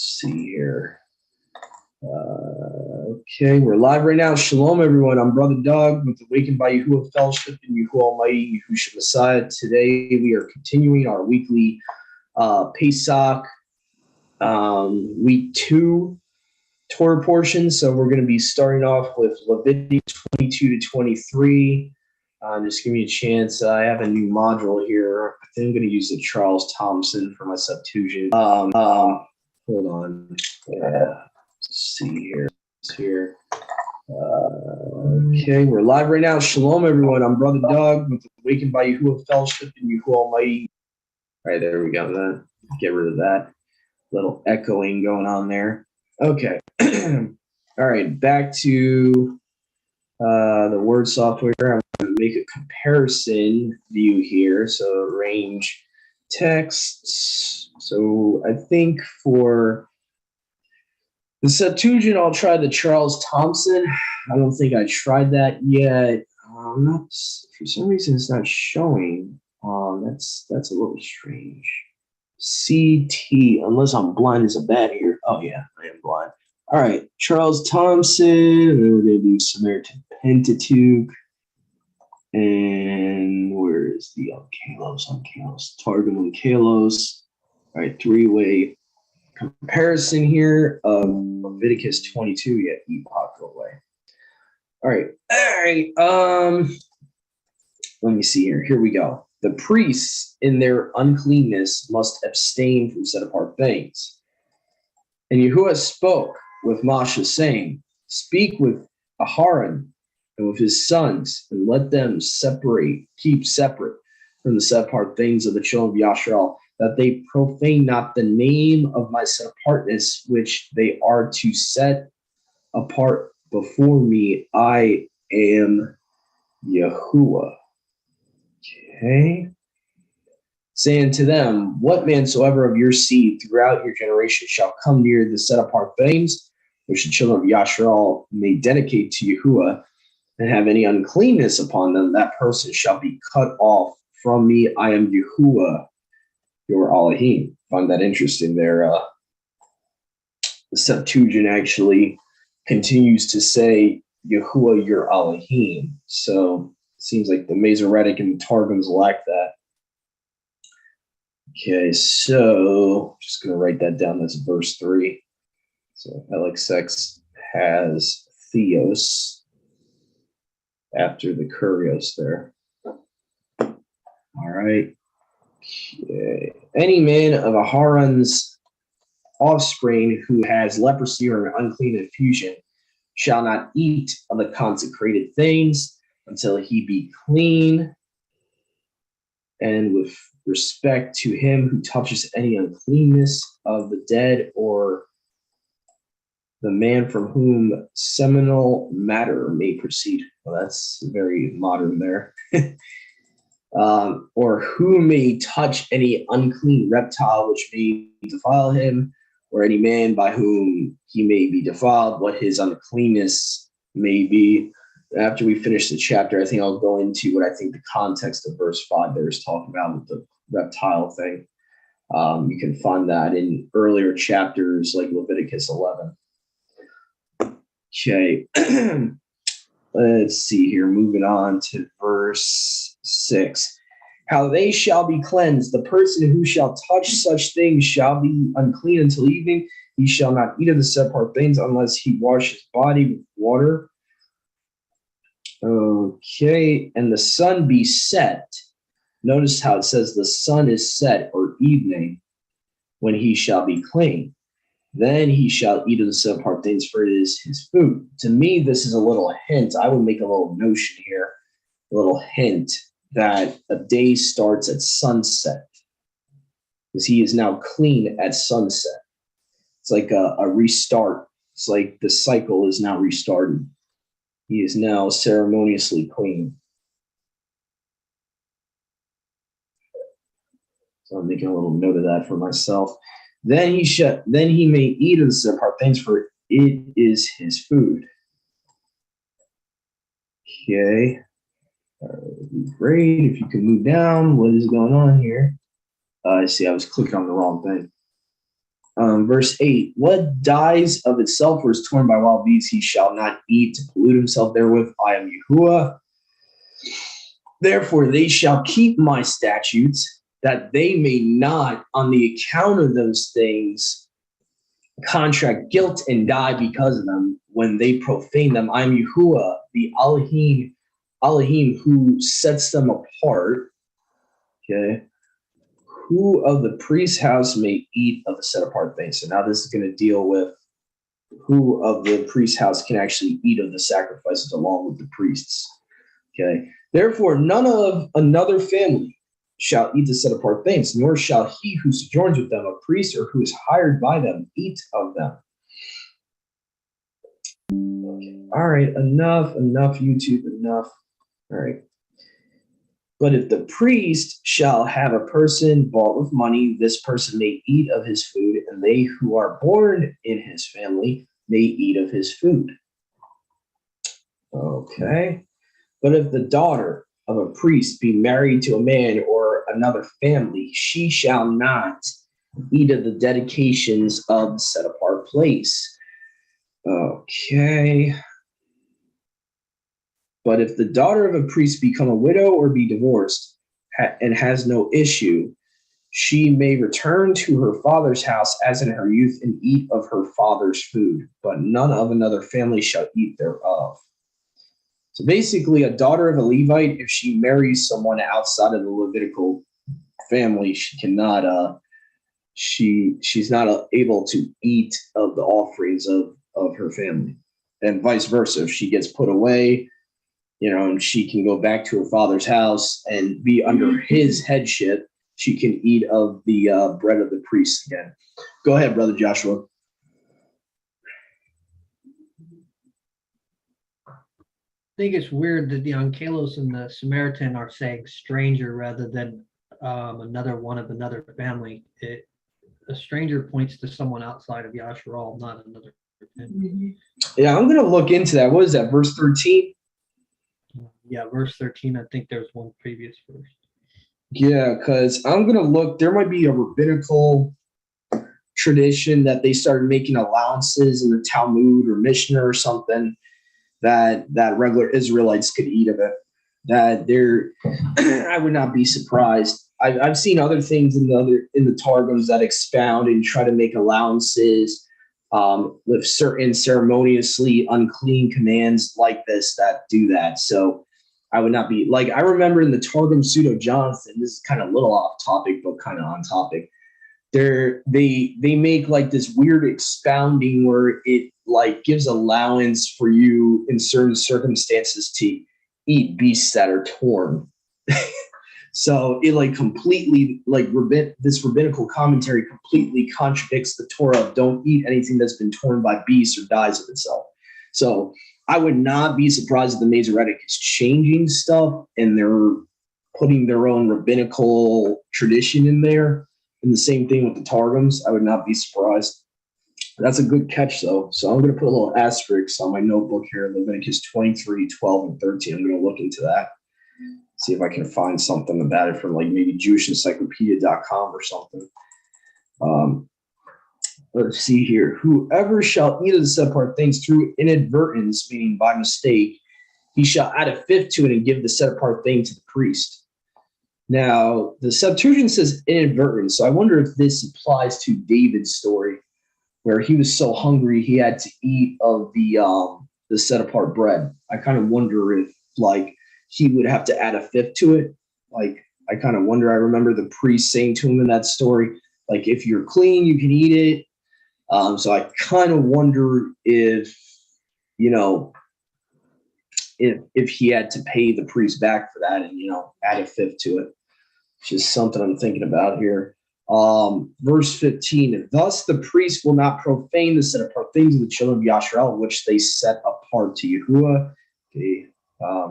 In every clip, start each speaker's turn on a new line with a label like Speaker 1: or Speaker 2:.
Speaker 1: see here. Okay, we're live right now. Shalom, everyone. I'm Brother Doug with Awakened by Yahuwah Fellowship and Yahuwah Almighty, Yahushua Messiah. Today we are continuing our weekly Pasach week 2 Torah portion. So we're going to be starting off with Leviticus 22 to 23. Just give me a chance. I have a new module here. I think I'm going to use the Charles Thompson for my Septuagint. Hold on. Let's see here. Okay, we're live right now. Shalom, everyone. I'm Brother Doug with Awakened by Yahuwah Fellowship and Yahuwah Almighty. All right, there we go. Get rid of that little echoing going on there. Okay. All right, back to the word software. I'm going to make a comparison view here. So range texts. So I think for the Septuagint, I'll try the Charles Thompson. I don't think I tried that yet. For some reason, it's not showing. That's a little strange. CT, unless I'm blind as a bat here. Oh, yeah, I am blind. All right, Charles Thompson. And then we're going to do Samaritan Pentateuch. And where is the Unkalos? Targum Unkalos. All right, three-way comparison here of Leviticus 22. Yeah, epoch away. All right. Let me see here. Here we go. The priests in their uncleanness must abstain from set apart things. And Yahuwah spoke with Moshe, saying, "Speak with Aharon and with his sons, and let them keep separate from the set apart things of the children of Yashrael, that they profane not the name of my set apartness, which they are to set apart before me. I am Yahuwah." Okay. Saying to them, "What man soever of your seed throughout your generation shall come near the set apart things, which the children of Yashrael may dedicate to Yahuwah, and have any uncleanness upon them, that person shall be cut off from me. I am Yahuwah, your Elohim." Find that interesting there. The Septuagint actually continues to say Yahuwah, your Elohim. So it seems like the Masoretic and the Targums lack that. Okay, so just going to write that down. That's verse 3. So LXX has Theos after the Kurios there. All right. Okay. Any man of Aharon's offspring who has leprosy or an unclean infusion shall not eat of the consecrated things until he be clean. And with respect to him who touches any uncleanness of the dead or the man from whom seminal matter may proceed. Well, that's very modern there. Or who may touch any unclean reptile which may defile him, or any man by whom he may be defiled, what his uncleanness may be. After we finish the chapter, I think I'll go into what I think the context of verse 5 there is talking about with the reptile thing. You can find that in earlier chapters like Leviticus 11. Okay. Let's see here. Moving on to verse 6. How they shall be cleansed. The person who shall touch such things shall be unclean until evening. He shall not eat of the set apart things unless he wash his body with water. Okay. And the sun be set. Notice how it says the sun is set, or evening, when he shall be clean. Then he shall eat of the set apart things, for it is his food. To me, this is a little hint. I would make a little notion here, a little hint that a day starts at sunset, because he is now clean at sunset. It's like a restart. It's like the cycle is now restarted. He is now ceremoniously clean. So I'm making a little note of that for myself. Then he may eat of the set apart things, for it is his food. Okay. Would be great if you can move down. What is going on here? I see. I was clicking on the wrong thing. Verse 8, what dies of itself or is torn by wild beasts he shall not eat to pollute himself therewith. I am Yahuwah. Therefore they shall keep my statutes, that they may not, on the account of those things, contract guilt and die because of them when they profane them. I am Yahuwah, the Elohim, who sets them apart. Okay. Who of the priest's house may eat of the set apart things? So now this is going to deal with who of the priest's house can actually eat of the sacrifices along with the priests. Okay. Therefore, none of another family shall eat the set apart things, nor shall he who sojourns with them, a priest or who is hired by them, eat of them. Okay. All right. Enough, YouTube, enough. All right. But if the priest shall have a person bought with money, this person may eat of his food, and they who are born in his family may eat of his food. Okay. But if the daughter of a priest be married to a man or another family, she shall not eat of the dedications of the set apart place. Okay. But if the daughter of a priest become a widow or be divorced and has no issue, she may return to her father's house as in her youth and eat of her father's food, but none of another family shall eat thereof. So basically, a daughter of a Levite, if she marries someone outside of the Levitical family, she cannot. She's not able to eat of the offerings of her family, and vice versa. If she gets put away, and she can go back to her father's house and be under his headship, she can eat of the bread of the priests again. Go ahead, Brother Joshua.
Speaker 2: I think it's weird that the Ankelos and the Samaritan are saying stranger rather than another one of another family. A stranger points to someone outside of Yasharal, not another family.
Speaker 1: Yeah, I'm going to look into that. What is that, verse 13?
Speaker 2: Yeah, verse 13. I think there's one previous verse.
Speaker 1: Yeah, because I'm going to look. There might be a rabbinical tradition that they started making allowances in the Talmud or Mishnah or something that regular Israelites could eat of it. That I would not be surprised. I've seen other things in the Targums that expound and try to make allowances with certain ceremoniously unclean commands like this that do that. So I would not be like, I remember in the Targum Pseudo Jonathan, this is kind of a little off topic, but kind of on topic. They make like this weird expounding where it like gives allowance for you in certain circumstances to eat beasts that are torn. So it like completely like this rabbinical commentary completely contradicts the Torah of don't eat anything that's been torn by beasts or dies of itself. So I would not be surprised if the Masoretic is changing stuff and they're putting their own rabbinical tradition in there. And the same thing with the Targums. I would not be surprised. That's a good catch, though. So I'm going to put a little asterisk on my notebook here, Leviticus 23, 12, and 13. I'm going to look into that, see if I can find something about it from like maybe JewishEncyclopedia.com or something. Let's see here. Whoever shall eat of the set apart things through inadvertence, meaning by mistake, he shall add a fifth to it and give the set apart thing to the priest. Now, the Septuagint says inadvertent, so I wonder if this applies to David's story, where he was so hungry he had to eat of the set apart bread. I kind of wonder if like he would have to add a fifth to it. Like I kind of wonder. I remember the priest saying to him in that story, like if you're clean, you can eat it. So I kind of wonder if if he had to pay the priest back for that and add a fifth to it. Just something I'm thinking about here. Verse 15, thus the priest will not profane the set apart things of the children of Yasharal, which they set apart to Yahuwah. Okay,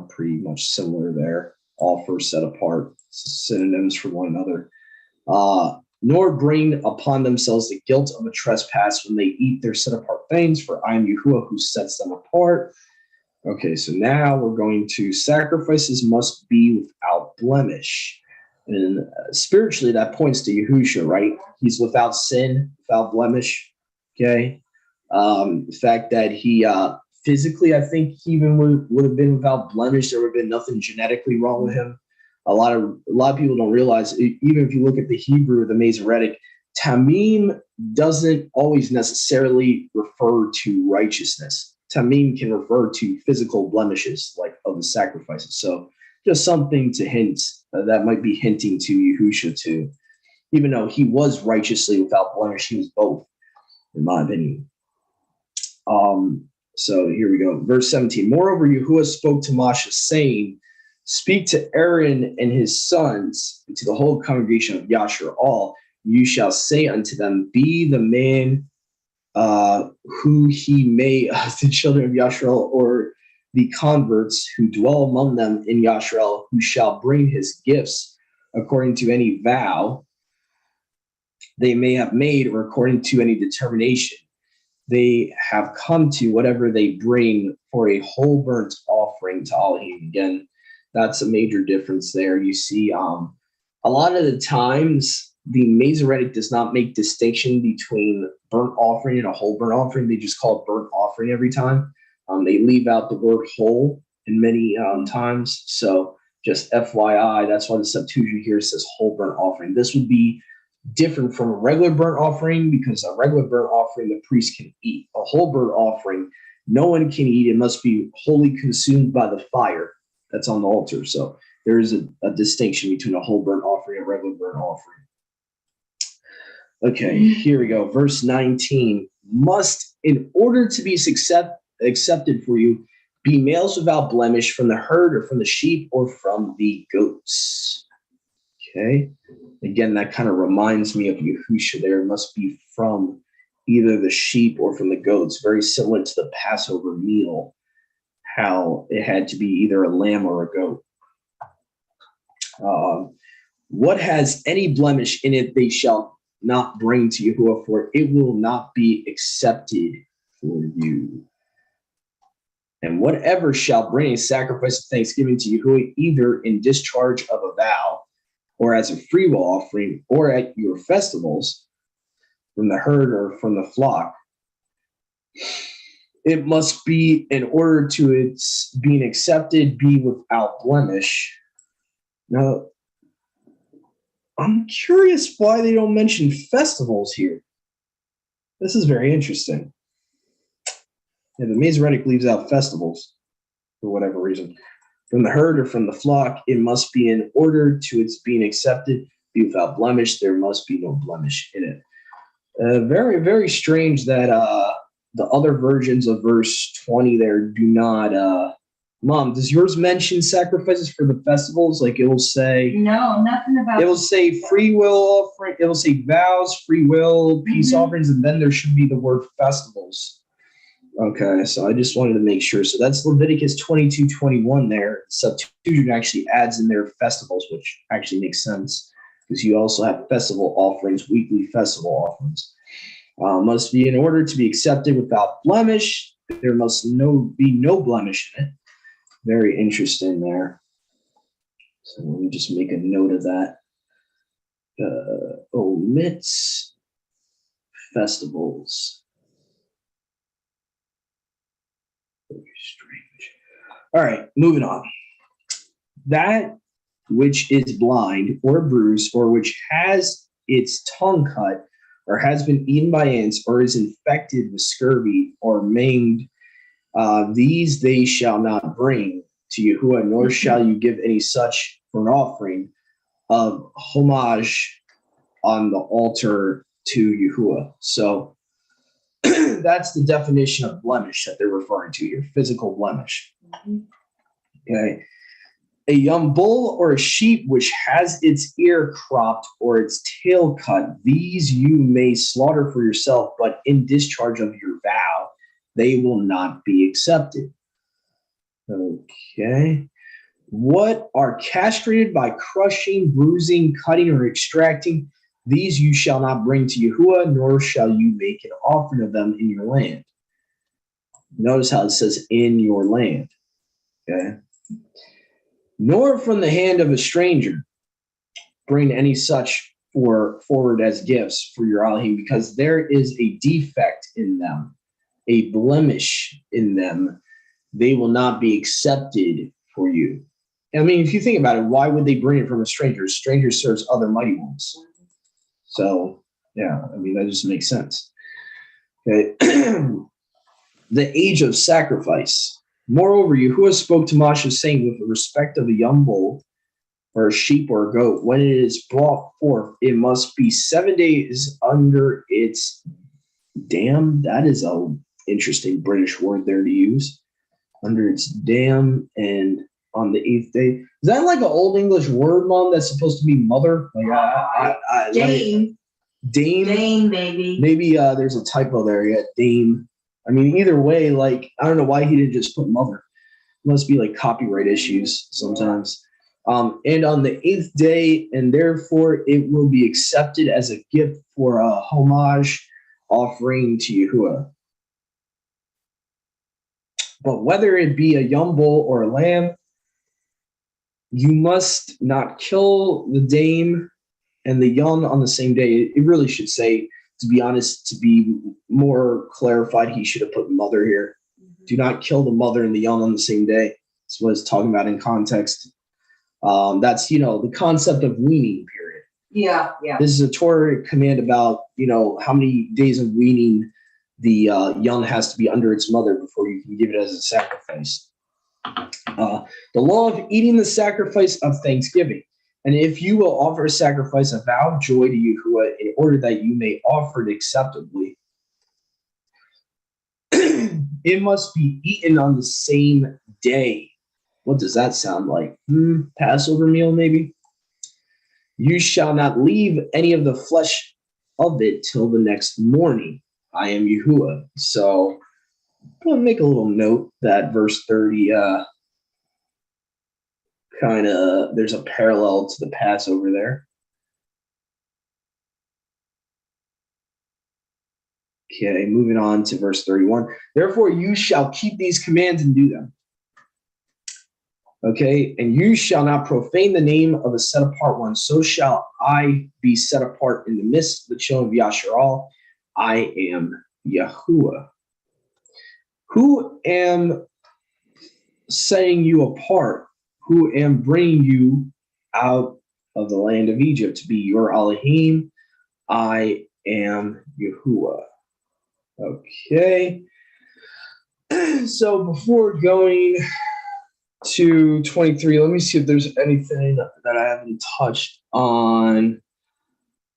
Speaker 1: pretty much similar there. All first set apart, synonyms for one another. Nor bring upon themselves the guilt of a trespass when they eat their set apart things, for I am Yahuwah who sets them apart. Okay, so now we're going to sacrifices must be without blemish. And spiritually, that points to Yahushua, right? He's without sin, without blemish. Okay. The fact that he physically, I think he even would have been without blemish. There would have been nothing genetically wrong with him. A lot of people don't realize, even if you look at the Hebrew, the Masoretic, tamim doesn't always necessarily refer to righteousness. Tamim can refer to physical blemishes, like of the sacrifices. So just something to hint that might be hinting to Yahushua too. Even though he was righteously without blemish, he was both, in my opinion. So here we go. Verse 17. Moreover, Yahuwah spoke to Moshe, saying, speak to Aaron and his sons, and to the whole congregation of Yashar all. You shall say unto them, be the man who he may of the children of Yashrael, or the converts who dwell among them in Yashrael, who shall bring his gifts according to any vow they may have made, or according to any determination they have come to, whatever they bring for a whole burnt offering to Elohim. Again, that's a major difference there. You see, a lot of the times the Masoretic does not make distinction between burnt offering and a whole burnt offering. They just call it burnt offering every time. They leave out the word whole in many times. So just FYI, that's why the Septuagint here says whole burnt offering. This would be different from a regular burnt offering, because a regular burnt offering the priest can eat. A whole burnt offering no one can eat. It must be wholly consumed by the fire that's on the altar. So there is a distinction between a whole burnt offering and a regular burnt offering. Okay, here we go. Verse 19. Must, in order to be accepted for you, be males without blemish from the herd, or from the sheep, or from the goats. Okay. Again, that kind of reminds me of Yahushua there. It must be from either the sheep or from the goats, very similar to the Passover meal, how it had to be either a lamb or a goat. What has any blemish in it, they shall not bring to Yahuwah, for it will not be accepted for you. And whatever shall bring a sacrifice of thanksgiving to Yahuwah, either in discharge of a vow, or as a freewill offering, or at your festivals, from the herd or from the flock, it must be, in order to its being accepted, be without blemish. Now, I'm curious why they don't mention festivals here. This is very interesting. Yeah, the Masoretic leaves out festivals for whatever reason. From the herd or from the flock, it must be, in order to its being accepted, be without blemish. There must be no blemish in it. Very, very strange that the other versions of verse 20 there do not. Mom, does yours mention sacrifices for the festivals? Like it will say.
Speaker 3: No, nothing about.
Speaker 1: It will say free will offering. It will say vows, free will, peace offerings, and then there should be the word festivals. Okay, so I just wanted to make sure. So that's Leviticus 22:21 there. Septuagint actually adds in there festivals, which actually makes sense, because you also have festival offerings, weekly festival offerings. Must be, in order to be accepted, without blemish. There must be no blemish in it. Very interesting there. So let me just make a note of that. Omits festivals. Very strange. All right, moving on. That which is blind or bruised, or which has its tongue cut, or has been eaten by ants, or is infected with scurvy, or maimed, these they shall not bring to Yahuwah, nor shall you give any such for an offering of homage on the altar to Yahuwah. So that's the definition of blemish that they're referring to here, physical blemish. Okay. A young bull or a sheep which has its ear cropped or its tail cut, these you may slaughter for yourself, but in discharge of your vow, they will not be accepted. Okay. What are castrated by crushing, bruising, cutting, or extracting, these you shall not bring to Yahuwah, nor shall you make an offering of them in your land. Notice how it says in your land. Okay. Nor from the hand of a stranger, bring any such forward as gifts for your Elohim, because there is a defect in them, a blemish in them. They will not be accepted for you. I mean, if you think about it, why would they bring it from a stranger? A stranger serves other mighty ones. So, yeah, I mean, that just makes sense. Okay. The age of sacrifice. Moreover, Yahuwah spoke to Moshe, saying, with respect of a young bull, or a sheep, or a goat, when it is brought forth, it must be 7 days under its dam. That is an interesting British word there to use. Under its dam, and on the 8th day. Is that like an old English word, Mom, that's supposed to be mother? Like
Speaker 3: Dame.
Speaker 1: Dame?
Speaker 3: Dame, maybe.
Speaker 1: Maybe there's a typo there. Yeah, dame. I mean, either way, like, I don't know why he didn't just put mother. Must be like copyright issues sometimes. And on the 8th day, and therefore it will be accepted as a gift for a homage offering to Yahuwah. But whether it be a young bull or a lamb, you must not kill the dame and the young on the same day. It really should say, to be honest, to be more clarified, he should have put mother here. Mm-hmm. Do not kill the mother and the young on the same day. That's what it's talking about in context. That's, the concept of weaning period.
Speaker 3: Yeah.
Speaker 1: This is a Torah command about, how many days of weaning the young has to be under its mother before you can give it as a sacrifice. The law of eating the sacrifice of thanksgiving. And if you will offer a sacrifice, a vow of joy to Yahuwah, in order that you may offer it acceptably, it must be eaten on the same day. What does that sound like? Passover meal, maybe? You shall not leave any of the flesh of it till the next morning. I am Yahuwah. So I'm going to make a little note that verse 30 there's a parallel to the Passover there. Okay, moving on to verse 31. Therefore you shall keep these commands and do them. Okay, and you shall not profane the name of a set apart one. So shall I be set apart in the midst of the children of Yasharal. I am Yahuwah, who am setting you apart, who am bringing you out of the land of Egypt to be your Elohim. I am Yahuwah. Okay. So before going to 23, let me see if there's anything that I haven't touched on.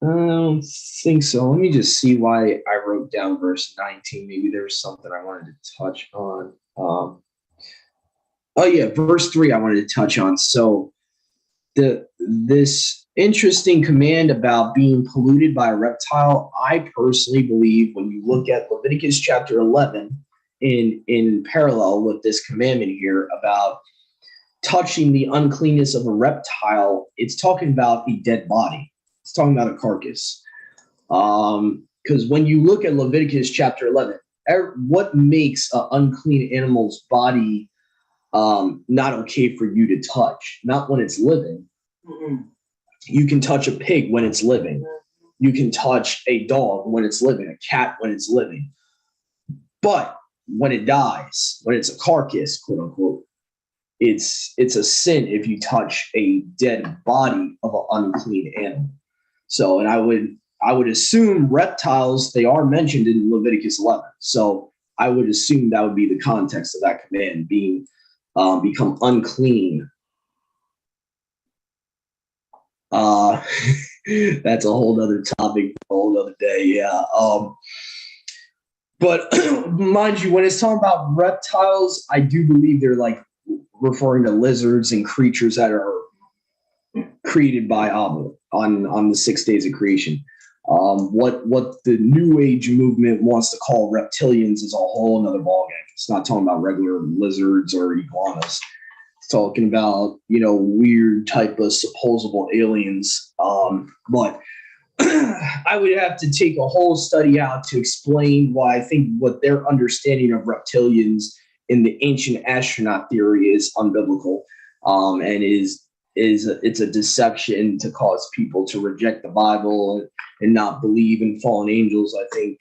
Speaker 1: I don't think so. Let me just see why I wrote down verse 19. Maybe there's something I wanted to touch on. Verse 3 I wanted to touch on. So this interesting command about being polluted by a reptile, I personally believe when you look at Leviticus chapter 11 in parallel with this commandment here about touching the uncleanness of a reptile, it's talking about a dead body. It's talking about a carcass. Because when you look at Leviticus chapter 11, what makes an unclean animal's body not okay for you to touch? Not when it's living. Mm-hmm. You can touch a pig when it's living. You can touch a dog when it's living, a cat when it's living. But when it dies, when it's a carcass, quote unquote, it's a sin if you touch a dead body of an unclean animal. So, and I would assume reptiles, they are mentioned in Leviticus 11. So I would assume that would be the context of that command, being become unclean. That's a whole other topic for a whole other day. Yeah. But mind you, when it's talking about reptiles, I do believe they're like referring to lizards and creatures that are created by Abba on the 6 days of creation. What the New Age movement wants to call reptilians is a whole another ballgame. It's not talking about regular lizards or iguanas. It's talking about, weird type of supposable aliens. But I would have to take a whole study out to explain why I think what their understanding of reptilians in the ancient astronaut theory is unbiblical, and is it's a deception to cause people to reject the Bible and not believe in fallen angels. I think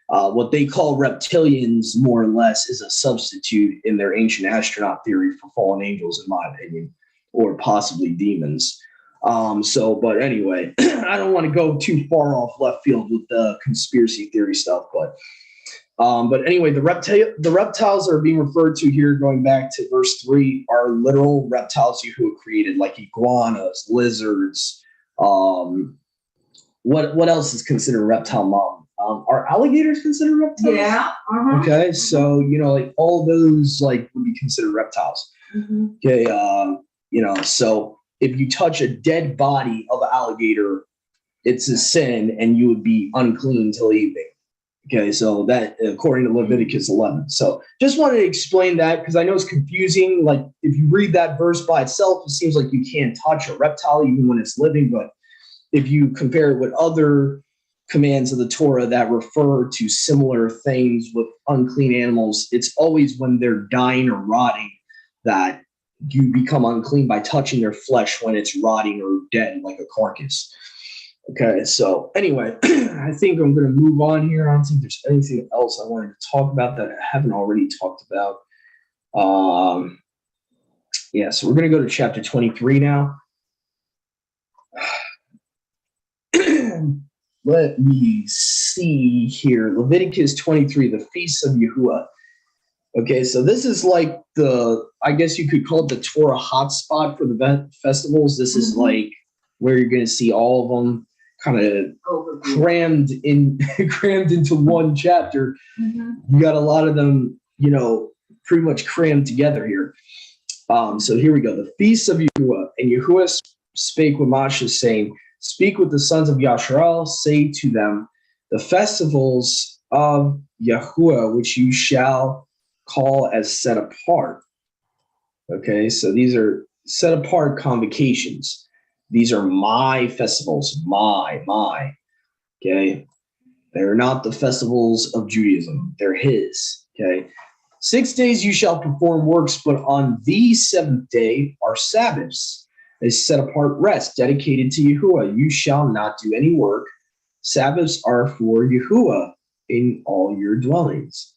Speaker 1: what they call reptilians, more or less, is a substitute in their ancient astronaut theory for fallen angels, in my opinion, or possibly demons. But anyway, I don't want to go too far off left field with the conspiracy theory stuff, but anyway, the reptiles that are being referred to here, going back to verse 3, are literal reptiles Yahuwah created, like iguanas, lizards. What else is considered reptile, Mom? Are alligators considered reptiles?
Speaker 3: Yeah. Uh-huh.
Speaker 1: Okay, so like all those would be considered reptiles.
Speaker 3: Mm-hmm.
Speaker 1: Okay, so if you touch a dead body of an alligator, it's a sin, and you would be unclean till evening. Okay, so that according to Leviticus 11. So just wanted to explain that because I know it's confusing. Like if you read that verse by itself, it seems like you can't touch a reptile even when it's living. But if you compare it with other commands of the Torah that refer to similar things with unclean animals, it's always when they're dying or rotting that you become unclean by touching their flesh when it's rotting or dead, like a carcass. Okay, so anyway, I think I'm going to move on here. I don't think there's anything else I wanted to talk about that I haven't already talked about. So we're going to go to chapter 23 now. Let me see here. Leviticus 23, the Feast of Yahuwah. Okay, so this is like I guess you could call it the Torah hotspot for the festivals. This is like where you're going to see all of them kind of crammed into one chapter. You got a lot of them, pretty much crammed together here. So here we go. The Feast of Yahuwah. And Yahuwah spake with Moshe, saying, speak with the sons of Yasharal, say to them, the festivals of Yahuwah, which you shall call as set apart. Okay, so these are set apart convocations. These are my festivals, my. Okay, they're not the festivals of Judaism. They're his. Okay, 6 days you shall perform works, but on the seventh day are Sabbaths, a set apart rest dedicated to Yahuwah. You shall not do any work. Sabbaths are for Yahuwah in all your dwellings.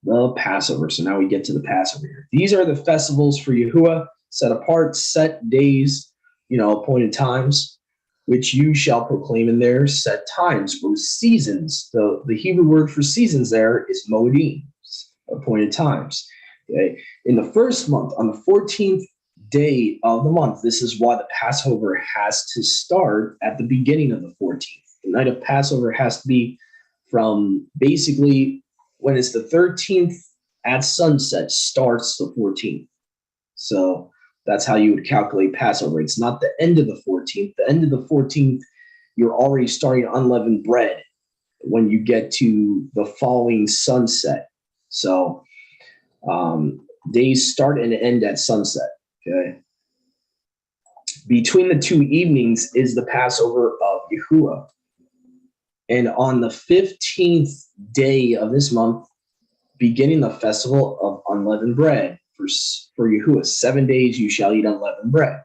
Speaker 1: The Passover. So now we get to the Passover here. These are the festivals for Yahuwah, set apart, set days, appointed times, which you shall proclaim in their set times, or seasons. The Hebrew word for seasons there is moedim, appointed times. Okay. In the first month, on the 14th day of the month, this is why the Passover has to start at the beginning of the 14th. The night of Passover has to be from basically when it's the 13th at sunset starts the 14th. So that's how you would calculate Passover. It's not the end of the 14th. The end of the 14th, you're already starting unleavened bread when you get to the following sunset. So days start and end at sunset. Okay. Between the two evenings is the Passover of Yahuwah. And on the 15th day of this month, beginning the festival of unleavened bread for Yahuwah. 7 days you shall eat unleavened bread.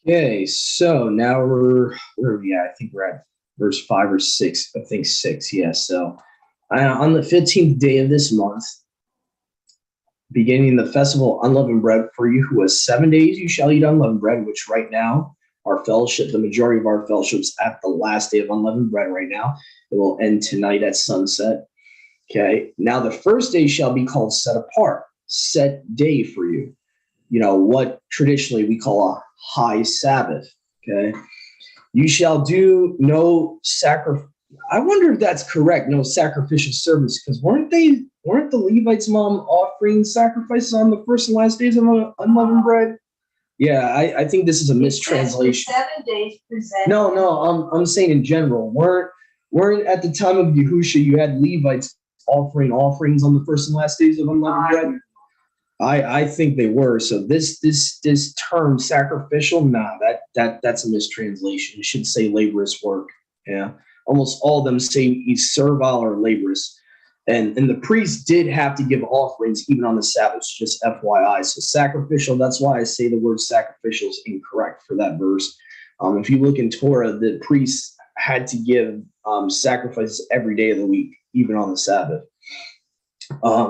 Speaker 1: Okay, so now I think we're at verse 5 or 6. I think 6, yeah. So on the 15th day of this month, beginning the festival of unleavened bread for Yahuwah, 7 days you shall eat unleavened bread, which right now, our fellowship, the majority of our fellowships at the last day of unleavened bread right now. It will end tonight at sunset. Okay. Now the first day shall be called set apart, set day for you. What traditionally we call a high Sabbath. Okay. You shall do no sacrifice. I wonder if that's correct. No sacrificial service, because weren't the Levites, Mom, offering sacrifices on the first and last days of unleavened bread? Yeah, I think this is a mistranslation.
Speaker 3: 7 days present.
Speaker 1: No, I'm saying in general. Weren't at the time of Yahushua you had Levites offering offerings on the first and last days of unleavened bread? I think they were. So this term sacrificial, that's a mistranslation. It should say laborious work. Yeah, almost all of them say servile or laborious. And the priest did have to give offerings even on the Sabbaths, just FYI. So sacrificial, that's why I say the word sacrificial is incorrect for that verse. If you look in Torah, the priests had to give sacrifices every day of the week, even on the Sabbath.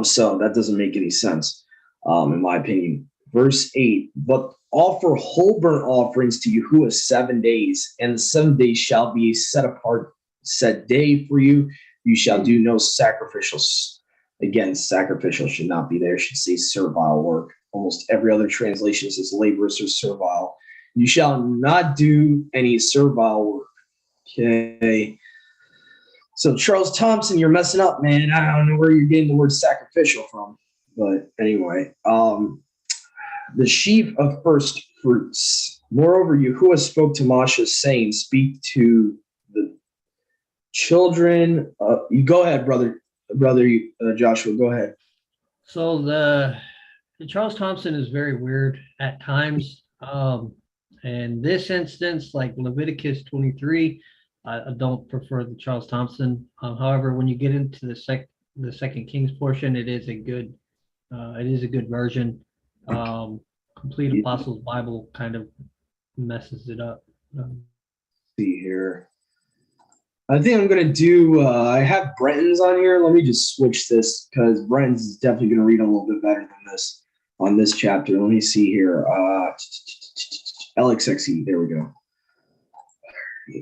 Speaker 1: So that doesn't make any sense, in my opinion. Verse 8, but offer whole burnt offerings to Yahuwah 7 days, and the 7 days shall be a set apart, set day for you. You shall do no sacrificials. Again, sacrificial should not be there. It should say servile work. Almost every other translation says laborious or servile. You shall not do any servile work. Okay. So Charles Thompson, you're messing up, man. I don't know where you're getting the word sacrificial from. But anyway, the sheaf of first fruits. Moreover, Yahuwah spoke to Moshe, saying, speak to the children. You go ahead, brother Joshua, go ahead.
Speaker 2: So the Charles Thompson is very weird at times. In this instance, like Leviticus 23, I don't prefer the Charles Thompson. However, when you get into the Second Kings portion, it is a good version. Complete Apostles Bible kind of messes it up.
Speaker 1: See here. I think I'm going to do, I have Brenton's on here. Let me just switch this because Brenton's is definitely going to read a little bit better than this on this chapter. Let me see here. LXXE, there we go.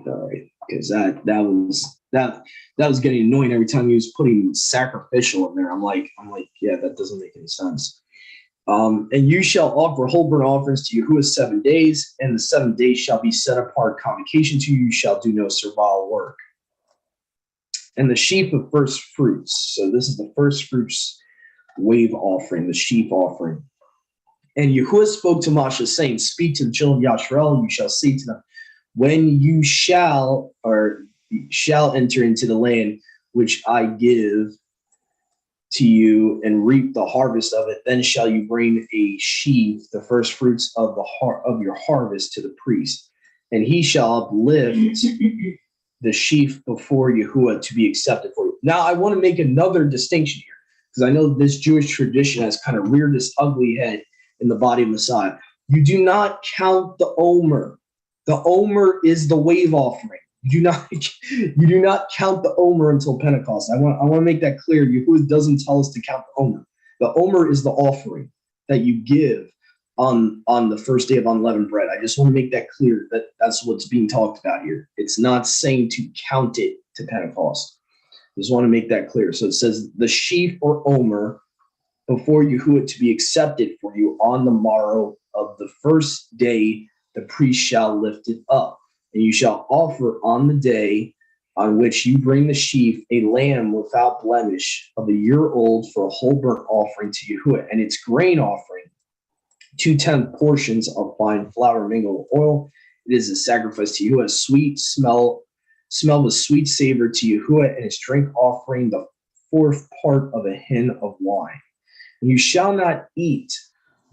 Speaker 1: All right, because that was getting annoying every time he was putting sacrificial in there. I'm like, yeah, that doesn't make any sense. And you shall offer whole burnt offerings to Yahuwah 7 days, and the 7 days shall be set apart convocation to you. You shall do no servile work. And the sheaf of first fruits. So this is the first fruits wave offering, the sheaf offering. And Yahuwah spoke to Moshe, saying, speak to the children of Yashrael, and you shall say to them, when you shall enter into the land which I give to you and reap the harvest of it, then shall you bring a sheaf, the first fruits of your harvest, to the priest, and he shall uplift the sheaf before Yahuwah to be accepted for you. Now, I want to make another distinction here, because I know this Jewish tradition has kind of reared this ugly head in the body of Messiah. You do not count the Omer. The Omer is the wave offering. You do not count the Omer until Pentecost. I want to make that clear. Yahuwah doesn't tell us to count the Omer. The Omer is the offering that you give on the first day of unleavened bread. I just want to make that clear, that that's what's being talked about here. It's not saying to count it to Pentecost. I just want to make that clear. So it says the sheaf or Omer before Yahuwah to be accepted for you on the morrow of the first day, the priest shall lift it up. And you shall offer on the day on which you bring the sheaf a lamb without blemish of a year old for a whole burnt offering to Yahuwah, and its grain offering, 2/10 portions of fine flour mingled with oil. It is a sacrifice to Yahuwah, sweet smell with sweet savor to Yahuwah, and its drink offering, the 4th part of a hin of wine. And you shall not eat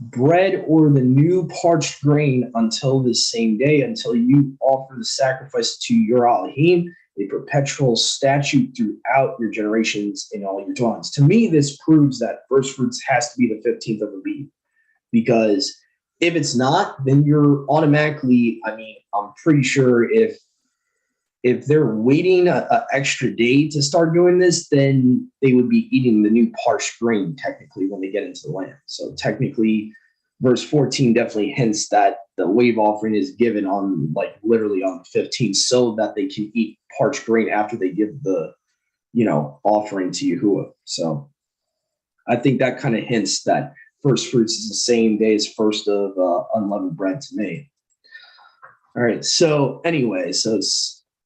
Speaker 1: bread or the new parched grain until this same day, until you offer the sacrifice to your Elohim, a perpetual statute throughout your generations in all your dwellings. To me, this proves that first fruits has to be the 15th of Aviv, because if it's not, then you're automatically, I'm pretty sure if they're waiting an extra day to start doing this, then they would be eating the new parched grain technically when they get into the land. So technically, verse 14 definitely hints that the wave offering is given on literally on the 15th, so that they can eat parched grain after they give the, offering to Yahuwah. So I think that kind of hints that first fruits is the same day as first of unleavened bread to me. All right. So anyway,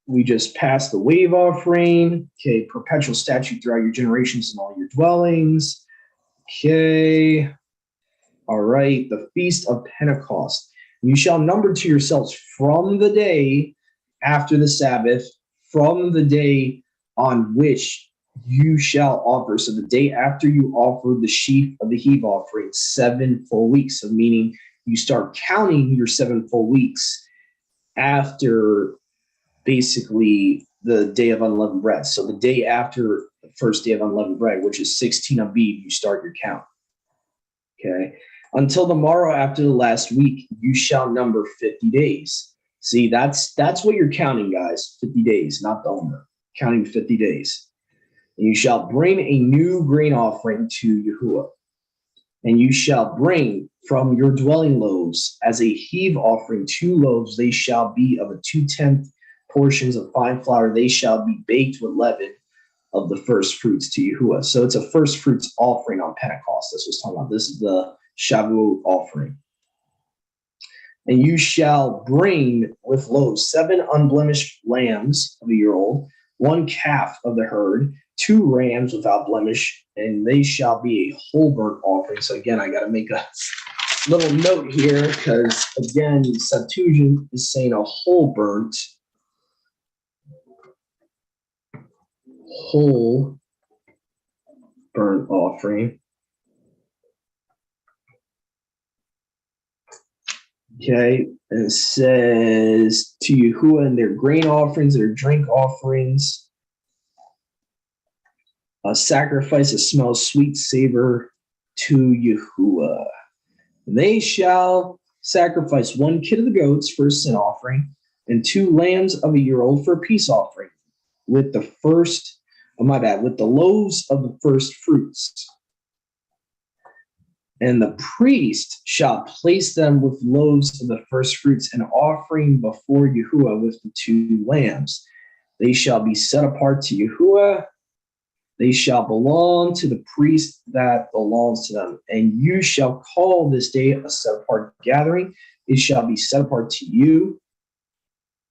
Speaker 1: we just passed the wave offering. Okay, perpetual statute throughout your generations and all your dwellings. Okay. All right, the Feast of Pentecost. You shall number to yourselves from the day after the Sabbath, from the day on which you shall offer. So the day after you offer the sheaf of the heave offering, 7 full weeks. So meaning you start counting your 7 full weeks after basically the day of unleavened bread. So the day after the first day of unleavened bread, which is 16 Abib, you start your count. Okay. Until the morrow after the last week, you shall number 50 days. See, that's what you're counting, guys. 50 days, not the Omer. Counting 50 days. And you shall bring a new grain offering to Yahuwah. And you shall bring from your dwelling loaves as a heave offering 2 loaves. They shall be of a 2/10 portions of fine flour. They shall be baked with leaven of the first fruits to Yahuwah. So it's a first fruits offering on Pentecost. This was talking about. This is the Shavuot offering. And you shall bring with loaves 7 unblemished lambs of a year old, 1 calf of the herd, 2 rams without blemish, and they shall be a whole burnt offering. So again, I got to make a little note here because again, Septuagint is saying a whole burnt offering. Okay, and it says to Yahuwah and their grain offerings, their drink offerings, a sacrifice that smells sweet savor to Yahuwah. They shall sacrifice 1 kid of the goats for a sin offering, and 2 lambs of a year old for a peace offering, with the loaves of the first fruits. And the priest shall place them with loaves of the first fruits, an offering before Yahuwah with the 2 lambs. They shall be set apart to Yahuwah. They shall belong to the priest that belongs to them. And you shall call this day a set apart gathering. It shall be set apart to you.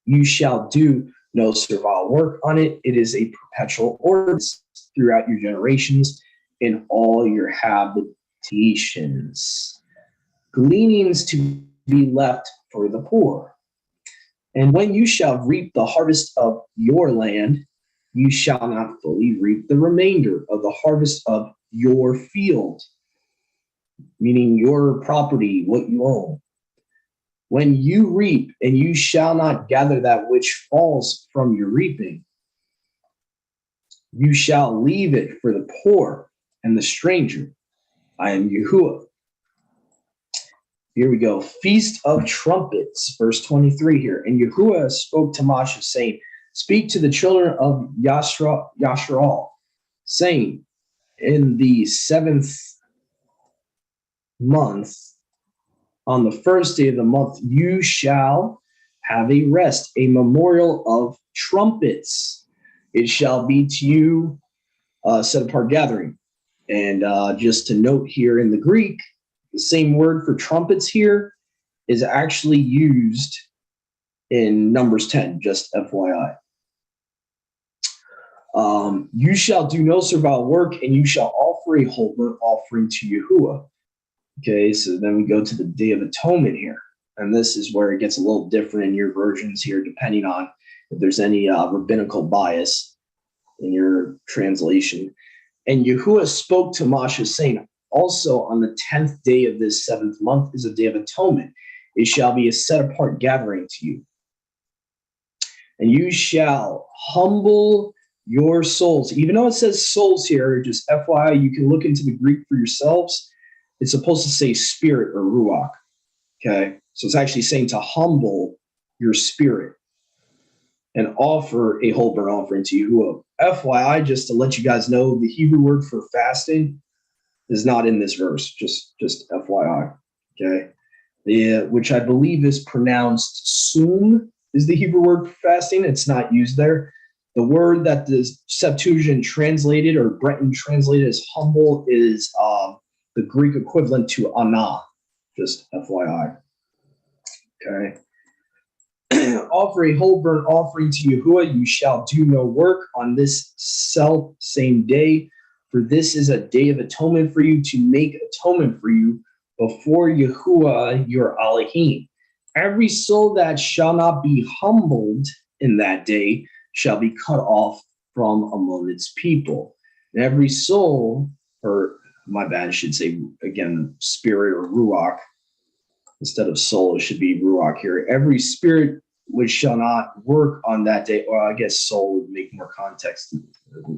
Speaker 1: You shall do no servile work on it. It is a perpetual ordinance throughout your generations in all your habitations. Gleanings to be left for the poor. And when you shall reap the harvest of your land, you shall not fully reap the remainder of the harvest of your field, meaning your property, what you own. When you reap, and you shall not gather that which falls from your reaping, you shall leave it for the poor and the stranger. I am Yahuwah. Here we go. Feast of Trumpets, verse 23 here. And Yahuwah spoke to Moshe, saying, speak to the children of Yashrael, saying, in the 7th month, on the first day of the month, you shall have a rest, a memorial of trumpets. It shall be to you set apart gathering. And just to note here in the Greek, the same word for trumpets here is actually used in Numbers 10, just FYI. You shall do no servile work, and you shall offer a whole burnt offering to Yahuwah. Okay, so then we go to the Day of Atonement here. And this is where it gets a little different in your versions here, depending on if there's any rabbinical bias in your translation. And Yahuwah spoke to Moshe, saying, also on the 10th day of this 7th month is a Day of Atonement. It shall be a set-apart gathering to you. And you shall humble your souls. Even though it says souls here, just FYI, you can look into the Greek for yourselves. It's supposed to say spirit or ruach. Okay, so it's actually saying to humble your spirit and offer a whole burnt offering to Yahuwah. FYI, just to let you guys know, the Hebrew word for fasting is not in this verse. Just FYI. Okay, which I believe is pronounced sum is the Hebrew word for fasting. It's not used there. The word that the Septuagint translated or Breton translated as humble is the Greek equivalent to anah. Just FYI. Okay. Offer a whole burnt offering to Yahuwah. You shall do no work on this same day, for this is a day of atonement for you, to make atonement for you before Yahuwah your Elohim. Every soul that shall not be humbled in that day shall be cut off from among its people. And every soul, or my bad, I should say again, spirit or ruach, instead of soul, it should be ruach here. Every spirit which shall not work on that day. Or I guess soul would make more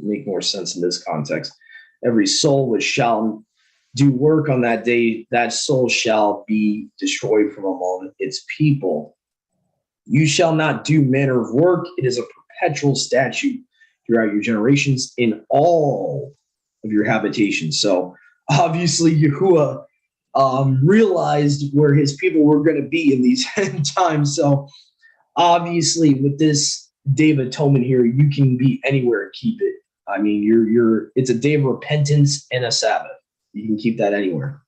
Speaker 1: make more sense in this context. Every soul which shall do work on that day, that soul shall be destroyed from among its people. You shall not do manner of work. It is a perpetual statute throughout your generations in all of your habitations. So obviously Yahuwah realized where his people were going to be in these end times. So obviously with this Day of Atonement here, you can be anywhere and keep it. I mean, it's a day of repentance and a Sabbath. You can keep that anywhere.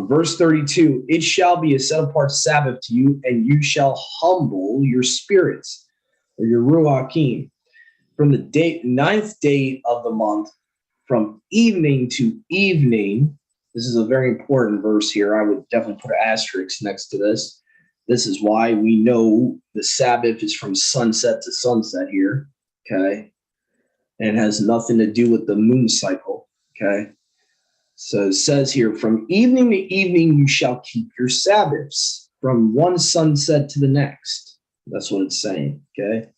Speaker 1: Verse 32, it shall be a set apart Sabbath to you, and you shall humble your spirits, or your ruachim, from the ninth day of the month, from evening to evening. This is a very important verse here. I would definitely put an asterisk next to this. This is why we know the Sabbath is from sunset to sunset here, okay? And it has nothing to do with the moon cycle, okay? So it says here, from evening to evening you shall keep your Sabbaths, from one sunset to the next. That's what it's saying, okay?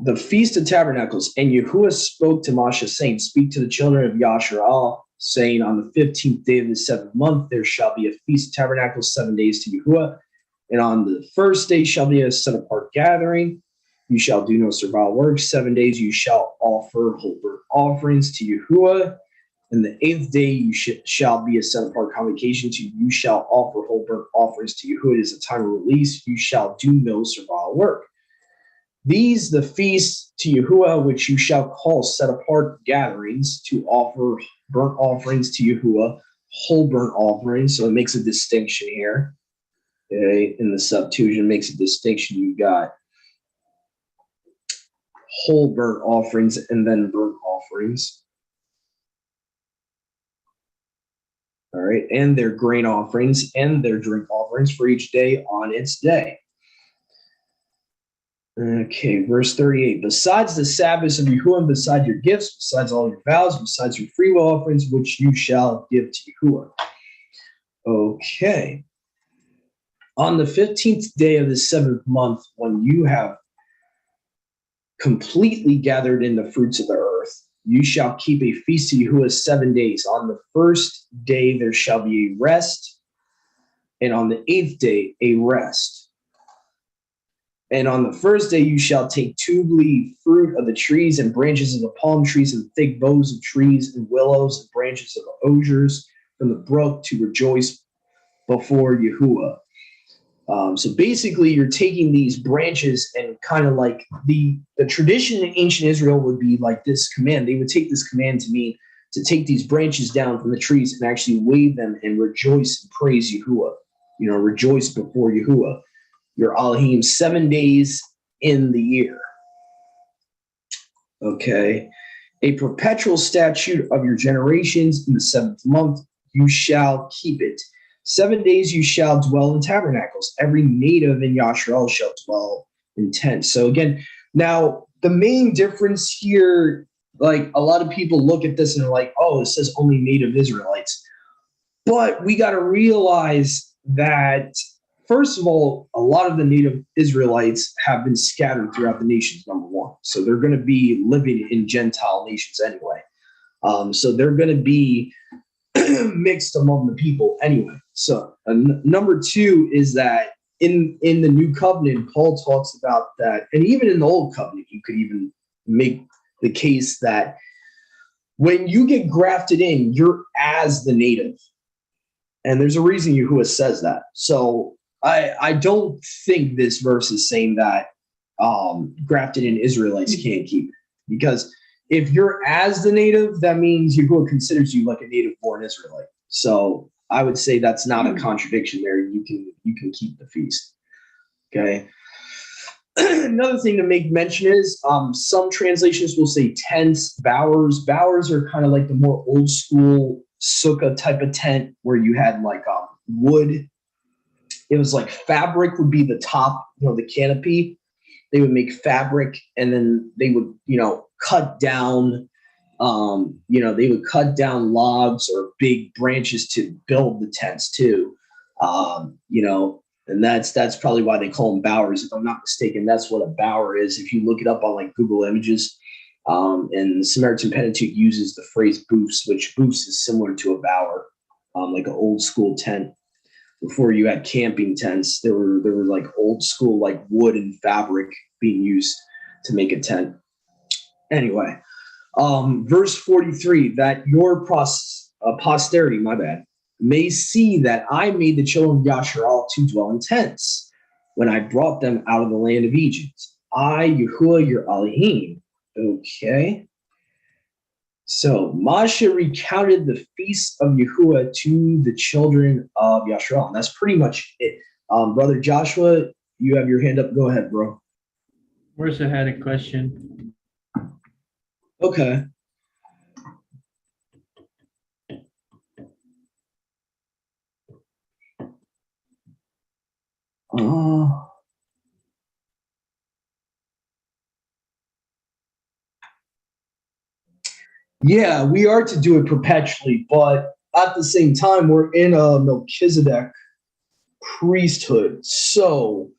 Speaker 1: The Feast of Tabernacles. And Yahuwah spoke to Moshe, saying, speak to the children of Yasharal, saying, on the 15th day of the 7th month there shall be a Feast of Tabernacles 7 days to Yahuwah. And on the first day shall be a set-apart gathering. You shall do no servile work. 7 days you shall offer whole burnt offerings to Yahuwah. And the 8th day you shall be a set-apart convocation to you. You shall offer whole burnt offerings to Yahuwah. It is a time of release. You shall do no servile work. These the feasts to Yahuwah, which you shall call set-apart gatherings, to offer burnt offerings to Yahuwah, whole burnt offerings. So it makes a distinction here. Okay, in the Septuagint makes a distinction. You got whole burnt offerings and then burnt offerings. All right, and their grain offerings and their drink offerings for each day on its day. Okay, verse 38. Besides the Sabbaths of Yahuwah, and besides your gifts, besides all your vows, besides your freewill offerings, which you shall give to Yahuwah. Okay. On the 15th day of the 7th month, when you have completely gathered in the fruits of the earth, you shall keep a feast to Yahuwah 7 days. On the first day there shall be a rest, and on the 8th day a rest. And on the first day you shall take tube-leaf fruit of the trees and branches of the palm trees and thick boughs of trees and willows and branches of the osiers from the brook to rejoice before Yahuwah. So basically you're taking these branches and kind of like the tradition in ancient Israel would be like this command. They would take this command to mean to take these branches down from the trees and actually wave them and rejoice and praise Yahuwah. You know, rejoice before Yahuwah. Your Elohim 7 days in the year. Okay. A perpetual statute of your generations in the 7th month, you shall keep it. 7 days you shall dwell in tabernacles. Every native in Yasharal shall dwell in tents. So again, now the main difference here, like a lot of people look at this and they're like, oh, it says only native Israelites. But we got to realize that, first of all, a lot of the native Israelites have been scattered throughout the nations, number one. So they're going to be living in Gentile nations anyway. So they're going to be mixed among the people anyway. So number two is that in the New Covenant, Paul talks about that. And even in the Old Covenant, you could even make the case that when you get grafted in, you're as the native. And there's a reason Yahuwah says that. So I don't think this verse is saying that grafted in Israelites can't keep it. Because if you're as the native, that means Yahuwah considers you like a native-born Israelite. So I would say that's not a contradiction there. You can keep the feast. Okay. Another thing to make mention is some translations will say tents, bowers. Bowers are kind of like the more old school sukkah type of tent where you had like wood. It was like fabric would be the top, the canopy. They would make fabric and then they would, cut down They would cut down logs or big branches to build the tents too. And that's probably why they call them bowers. If I'm not mistaken, that's what a bower is. If you look it up on like Google Images, and the Samaritan Pentateuch uses the phrase booths, which booths is similar to a bower, like an old school tent. Before you had camping tents, there were like old school like wood and fabric being used to make a tent. Anyway, verse 43, that your posterity, may see that I made the children of Yasharal to dwell in tents when I brought them out of the land of Egypt. I, Yahuwah, your Elohim. Okay. So Moshe recounted the feast of Yahuwah to the children of Yasharal. And that's pretty much it. Brother Joshua, you have your hand up. Go ahead, bro.
Speaker 2: Marissa had a question.
Speaker 1: Okay. Yeah, we are to do it perpetually, but at the same time, we're in a Melchizedek priesthood. So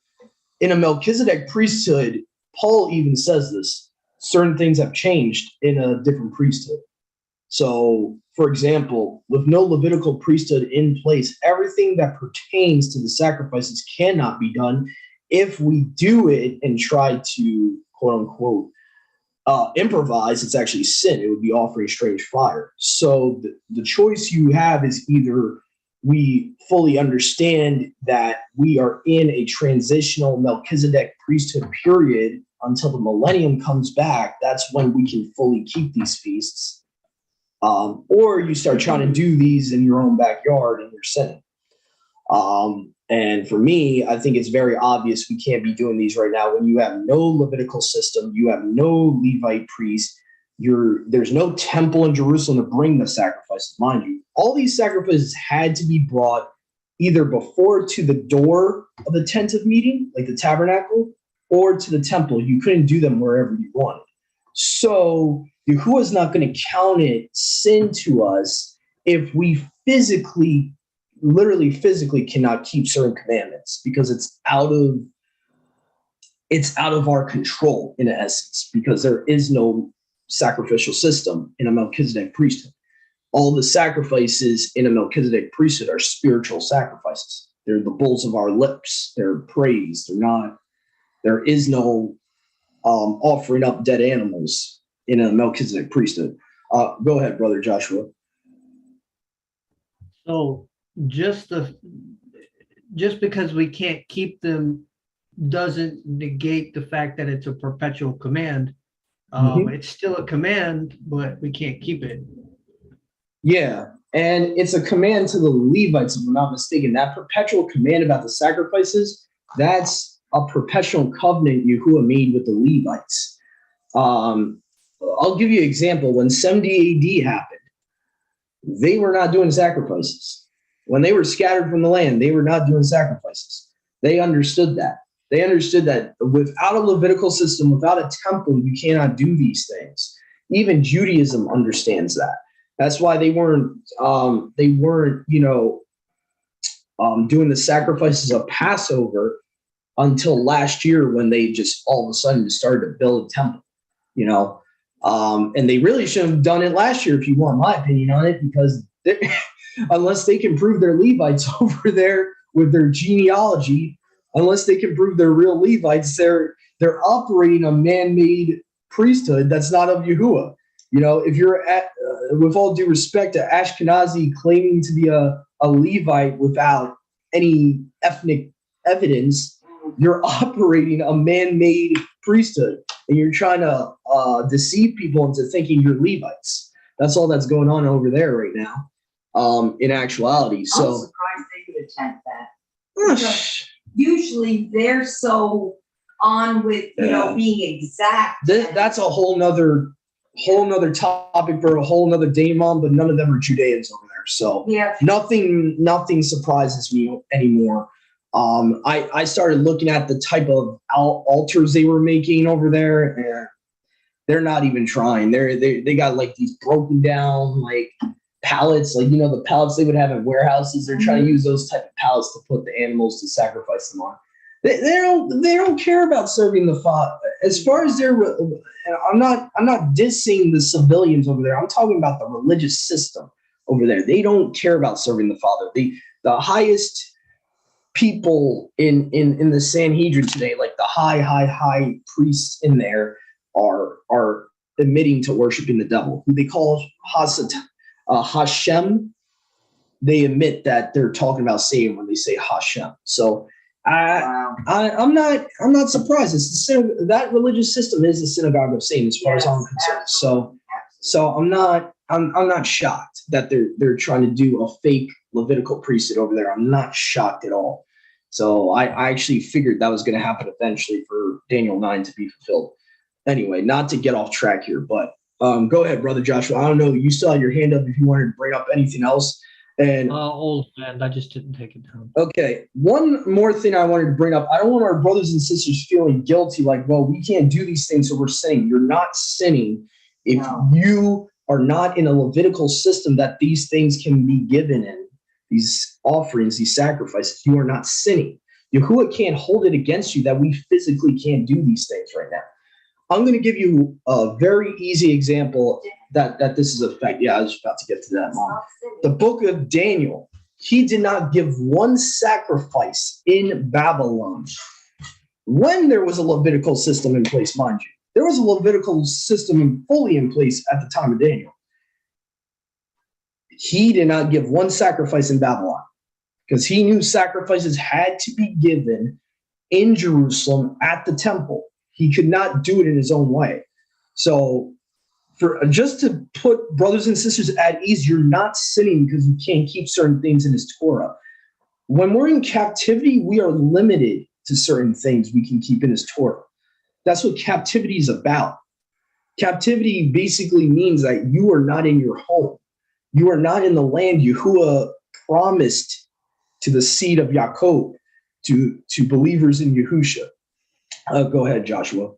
Speaker 1: in a Melchizedek priesthood, Paul even says this, certain things have changed in a different priesthood. So, for example, with no Levitical priesthood in place, everything that pertains to the sacrifices cannot be done. If we do it and try to, quote unquote, improvise, it's actually sin. It would be offering strange fire. So the choice you have is either we fully understand that we are in a transitional Melchizedek priesthood period until the millennium comes back. That's when we can fully keep these feasts. Or you start trying to do these in your own backyard and you're sinning. And for me, I think it's very obvious we can't be doing these right now. When you have no Levitical system, you have no Levite priest, there's no temple in Jerusalem to bring the sacrifices. Mind you, all these sacrifices had to be brought either before to the door of the tent of meeting, like the tabernacle, or to the temple. You couldn't do them wherever you wanted. So Yahuwah is not going to count it sin to us if we literally physically cannot keep certain commandments, because it's out of our control in essence, because there is no sacrificial system in a Melchizedek priesthood. All the sacrifices in a Melchizedek priesthood are spiritual sacrifices. They're the bulls of our lips. They're praise. There is no offering up dead animals in a Melchizedek priesthood. Go ahead, Brother Joshua.
Speaker 2: So just because we can't keep them doesn't negate the fact that it's a perpetual command. It's still a command, but we can't keep it.
Speaker 1: Yeah, and it's a command to the Levites, if I'm not mistaken. That perpetual command about the sacrifices, that's a perpetual covenant Yahuwah made with the Levites. I'll give you an example. When 70 AD happened, they were not doing sacrifices. When they were scattered from the land, they were not doing sacrifices. They understood that. They understood that without a Levitical system, without a temple, you cannot do these things. Even Judaism understands that. That's why they weren't doing the sacrifices of Passover until last year, when they just all of a sudden started to build a temple, and they really should have done it last year, if you want my opinion on it, because unless they can prove their Levites over there with their genealogy, unless they can prove they're real Levites, they're operating a man-made priesthood that's not of Yahuwah. If you're with all due respect to Ashkenazi claiming to be a Levite without any ethnic evidence, you're operating a man-made priesthood, and you're trying to deceive people into thinking you're Levites. That's all that's going on over there right now, in actuality.
Speaker 3: I'm
Speaker 1: So
Speaker 3: surprised they could attempt that. Usually they're so on with being exact.
Speaker 1: That's a whole nother topic for a whole nother day, Mom. But none of them are Judeans over there, so
Speaker 3: yeah.
Speaker 1: Nothing surprises me anymore. I started looking at the type of altars they were making over there, and they're not even trying. They got like these broken down like pallets, like the pallets they would have in warehouses. They're trying to use those type of pallets to put the animals to sacrifice them on. They don't care about serving the Father. As far as I'm not dissing the civilians over there. I'm talking about the religious system over there. They don't care about serving the Father. The highest people in the Sanhedrin today, like the high priests in there, are admitting to worshiping the devil, who they call Hashem. They admit that they're talking about Satan when they say Hashem. So I'm not surprised. It's that religious system is the synagogue of Satan, as far as I'm concerned. So I'm not shocked that they're trying to do a fake Levitical priesthood over there. I'm not shocked at all. So I actually figured that was going to happen eventually for Daniel 9 to be fulfilled. Anyway, not to get off track here, but go ahead, Brother Joshua. I don't know. You still had your hand up if you wanted to bring up anything else. And
Speaker 2: old man, I just didn't take it down.
Speaker 1: Okay, one more thing I wanted to bring up. I don't want our brothers and sisters feeling guilty, like, well, we can't do these things, so we're sinning. You're not sinning if you are not in a Levitical system that these things can be given in, these offerings, these sacrifices. You are not sinning. Yahuwah can't hold it against you that we physically can't do these things right now. I'm going to give you a very easy example that this is a fact. Yeah, I was about to get to that, Mom. The book of Daniel, he did not give one sacrifice in Babylon when there was a Levitical system in place, mind you. There was a Levitical system fully in place at the time of Daniel. He did not give one sacrifice in Babylon because he knew sacrifices had to be given in Jerusalem at the temple. He could not do it in his own way. So just to put brothers and sisters at ease, you're not sinning because you can't keep certain things in his Torah. When we're in captivity, we are limited to certain things we can keep in his Torah. That's what captivity is about. Captivity basically means that you are not in your home. You are not in the land Yahuwah promised to the seed of Yaakov, to believers in Yahushua. Go ahead, Joshua.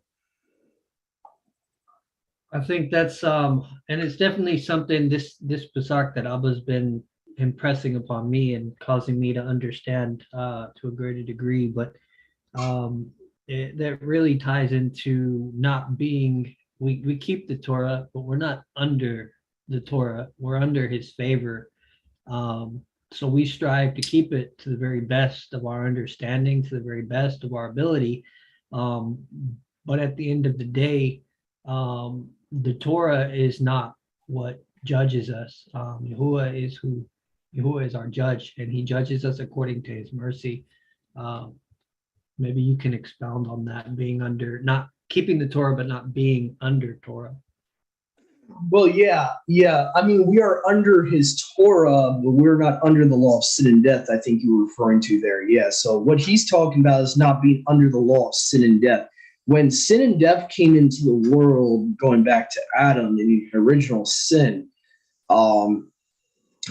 Speaker 2: I think that's and it's definitely something this Pasach that Abba's been impressing upon me and causing me to understand to a greater degree. But that really ties into not being, we keep the Torah, but we're not under the Torah. We're under his favor. So we strive to keep it to the very best of our understanding, to the very best of our ability. But at the end of the day, the Torah is not what judges us. Yahuwah is our judge, and he judges us according to his mercy. Maybe you can expound on that, being under, not keeping the Torah, but not being under Torah.
Speaker 1: Well, yeah. I mean, we are under his Torah, but we're not under the law of sin and death, I think you were referring to there. Yeah, so what he's talking about is not being under the law of sin and death. When sin and death came into the world, going back to Adam and the original sin,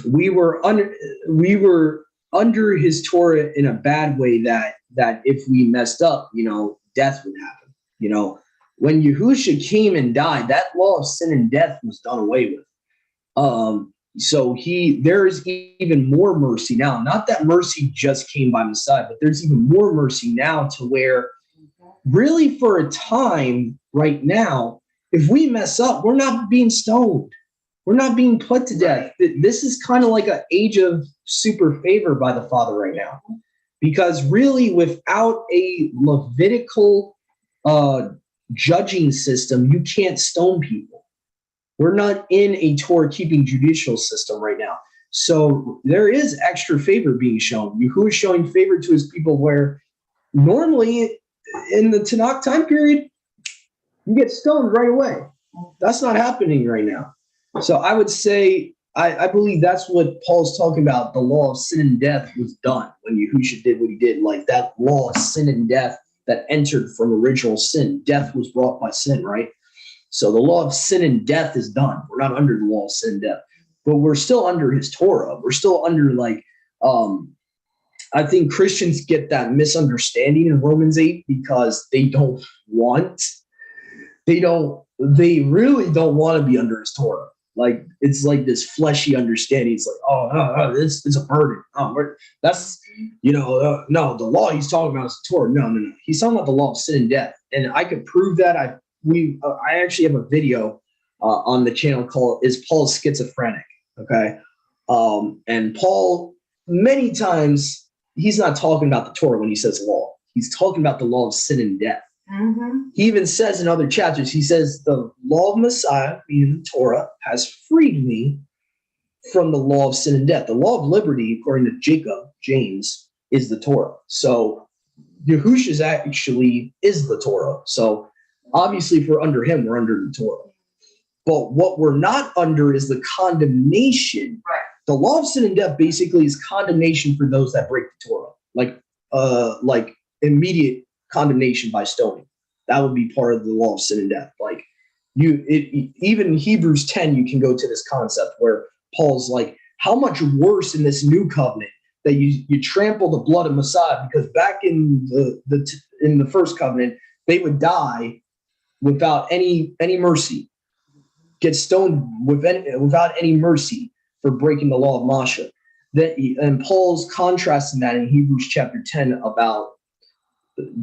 Speaker 1: we were under his Torah in a bad way that if we messed up, death would happen. When Yahushua came and died, that law of sin and death was done away with. So there's even more mercy now. Not that mercy just came by Messiah, but there's even more mercy now to where really for a time right now, if we mess up, we're not being stoned. We're not being put to death. This is kind of like an age of super favor by the Father right now. Because really without a Levitical judging system, you can't stone people. We're not in a Torah-keeping judicial system right now. So there is extra favor being shown. Yahuwah is showing favor to his people where normally in the Tanakh time period, you get stoned right away. That's not happening right now. So I would say, I believe that's what Paul's talking about. The law of sin and death was done when Yahushua did what he did. Like that law of sin and death that entered from original sin. Death was brought by sin, right? So the law of sin and death is done. We're not under the law of sin and death, but we're still under his Torah. We're still under I think Christians get that misunderstanding in Romans 8 because they don't they really don't want to be under his Torah. Like, it's like this fleshy understanding. It's like, oh, no, this is a burden. That's, no, the law he's talking about is the Torah. No. He's talking about the law of sin and death. And I could prove that. I actually have a video on the channel called "Is Paul Schizophrenic?" Okay. And Paul, many times, he's not talking about the Torah when he says law. He's talking about the law of sin and death.
Speaker 3: Mm-hmm.
Speaker 1: He even says in other chapters, he says, the law of Messiah, meaning the Torah, has freed me from the law of sin and death. The law of liberty, according to James, is the Torah. So Yahushua's actually is the Torah. So obviously, if we're under him, we're under the Torah. But what we're not under is the condemnation.
Speaker 3: Right.
Speaker 1: The law of sin and death basically is condemnation for those that break the Torah, like immediate condemnation by stoning. That would be part of the law of sin and death. Like even in Hebrews 10, you can go to this concept where Paul's like, how much worse in this new covenant that you trample the blood of Messiah, because back in the first covenant, they would die without any mercy, get stoned without any mercy for breaking the law of Moshe. And Paul's contrasting that in Hebrews chapter 10 about,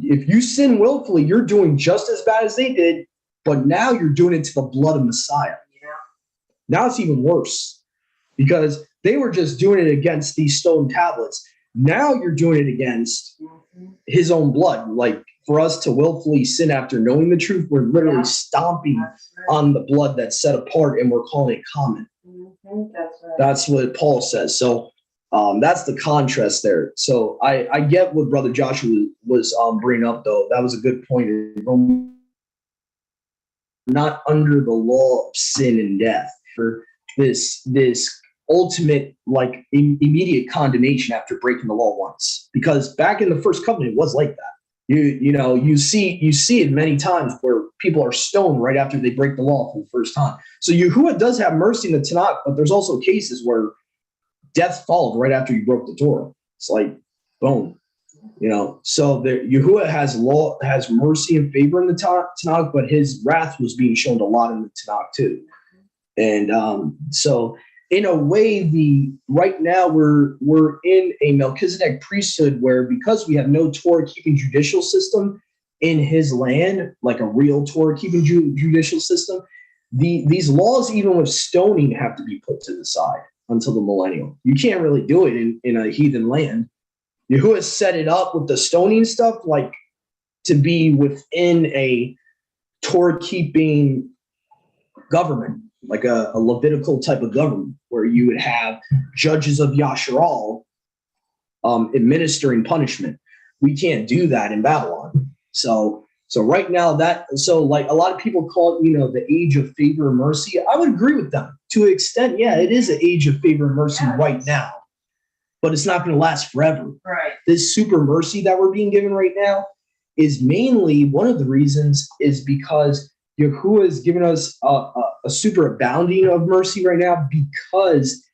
Speaker 1: if you sin willfully, you're doing just as bad as they did, but now you're doing it to the blood of Messiah.
Speaker 3: Yeah.
Speaker 1: Now it's even worse, because they were just doing it against these stone tablets. Now you're doing it against his own blood. Like, for us to willfully sin after knowing the truth, we're literally stomping on the blood that's set apart, and we're calling it common.
Speaker 3: That's right.
Speaker 1: That's what Paul says. So that's the contrast there. So I get what Brother Joshua was bringing up, though. That was a good point. Not under the law of sin and death for this ultimate, like, immediate condemnation after breaking the law once. Because back in the first covenant, it was like that. You see it many times where people are stoned right after they break the law for the first time. So Yahuwah does have mercy in the Tanakh, but there's also cases where death followed right after you broke the Torah. It's like, boom, So Yahuwah has mercy and favor in the Tanakh, but his wrath was being shown a lot in the Tanakh too. And so in a way, right now we're in a Melchizedek priesthood where, because we have no Torah-keeping judicial system in his land, like a real Torah-keeping judicial system, these laws, even with stoning, have to be put to the side until the millennial. You can't really do it in a heathen land. Yahuwah set it up with the stoning stuff, like, to be within a Torah-keeping government, like a Levitical type of government, where you would have judges of Yasharal administering punishment. We can't do that in Babylon. So right now, like, a lot of people call it, the age of favor and mercy. I would agree with them to an extent. Yeah, it is an age of favor and mercy right now, but it's not going to last forever.
Speaker 3: Right.
Speaker 1: This super mercy that we're being given right now is mainly, one of the reasons is because Yahuwah is giving us a super abounding of mercy right now, because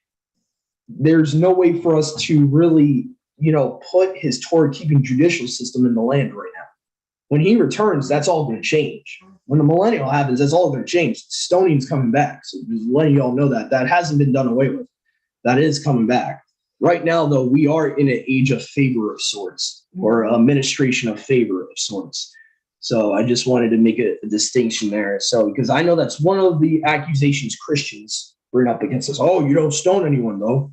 Speaker 1: there's no way for us to really, put his Torah-keeping judicial system in the land right now. When he returns, that's all going to change. When the millennial happens, that's all going to change. Stoning's coming back. So just letting you all know that hasn't been done away with. That is coming back. Right now, though, we are in an age of favor of sorts, or a ministration of favor of sorts. So I just wanted to make a distinction there. So, because I know that's one of the accusations Christians bring up against us. Oh, you don't stone anyone, though.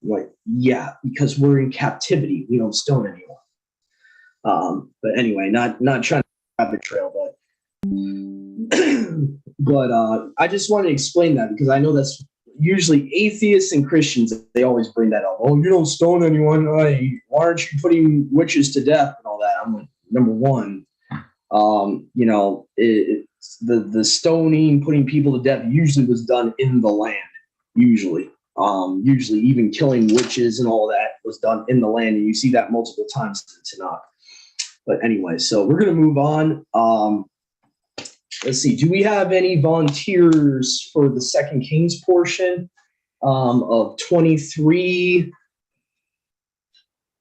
Speaker 1: I'm like, yeah, because we're in captivity. We don't stone anyone. But anyway, not trying to rabbit trail, but I just wanted to explain that, because I know that's usually atheists and Christians, they always bring that up. Oh, you don't stone anyone. Why aren't you putting witches to death and all that? I'm like, number one, the stoning, putting people to death usually was done in the land. Usually even killing witches and all that was done in the land, and you see that multiple times in Tanakh. But anyway, so we're gonna move on. Let's see. Do we have any volunteers for the Second Kings portion of 23?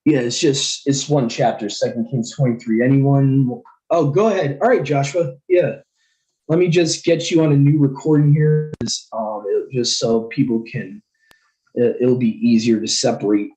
Speaker 1: Yeah, it's one chapter, 2 Kings 23. Anyone? Oh, go ahead. All right, Joshua. Yeah. let me just get you on a new recording here, just so people can. It'll be easier to separate